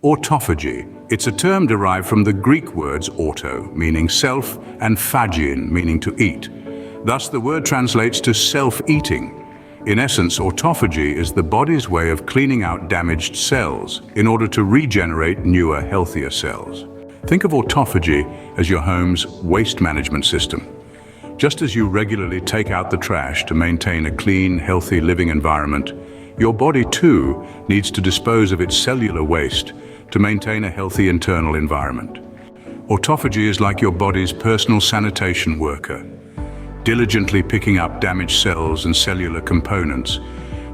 Autophagy. It's a term derived from the Greek words auto, meaning self, and phagein, meaning to eat. Thus, the word translates to self-eating. In essence, autophagy is the body's way of cleaning out damaged cells in order to regenerate newer, healthier cells. Think of autophagy as your home's waste management system. Just as you regularly take out the trash to maintain a clean, healthy living environment, your body too needs to dispose of its cellular waste to maintain a healthy internal environment. Autophagy is like your body's personal sanitation worker, diligently picking up damaged cells and cellular components,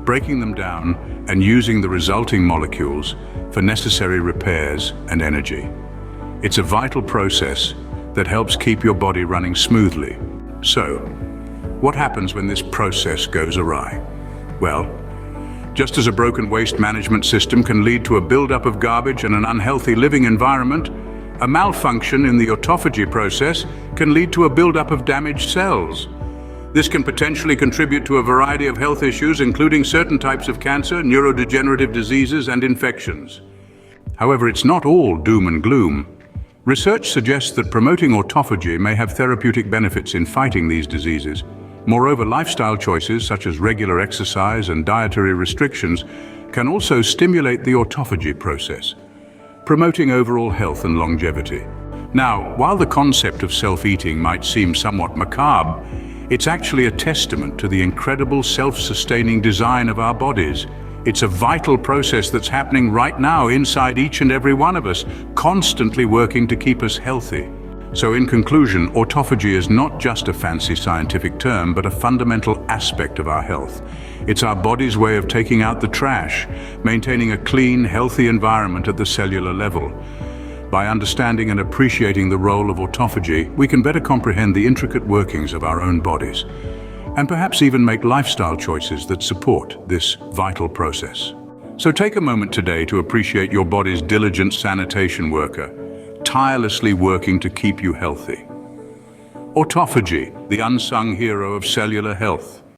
breaking them down and using the resulting molecules for necessary repairs and energy. It's a vital process that helps keep your body running smoothly. So, what happens when this process goes awry? Well, just as a broken waste management system can lead to a buildup of garbage and an unhealthy living environment, a malfunction in the autophagy process can lead to a buildup of damaged cells. This can potentially contribute to a variety of health issues, including certain types of cancer, neurodegenerative diseases, and infections. However, it's not all doom and gloom. Research suggests that promoting autophagy may have therapeutic benefits in fighting these diseases. Moreover, lifestyle choices such as regular exercise and dietary restrictions can also stimulate the autophagy process, promoting overall health and longevity. Now, while the concept of self-eating might seem somewhat macabre, it's actually a testament to the incredible self-sustaining design of our bodies. It's a vital process that's happening right now inside each and every one of us, constantly working to keep us healthy. So in conclusion, autophagy is not just a fancy scientific term, but a fundamental aspect of our health. It's our body's way of taking out the trash, maintaining a clean, healthy environment at the cellular level. By understanding and appreciating the role of autophagy, we can better comprehend the intricate workings of our own bodies, and perhaps even make lifestyle choices that support this vital process. So take a moment today to appreciate your body's diligent sanitation worker, tirelessly working to keep you healthy. Autophagy, the unsung hero of cellular health.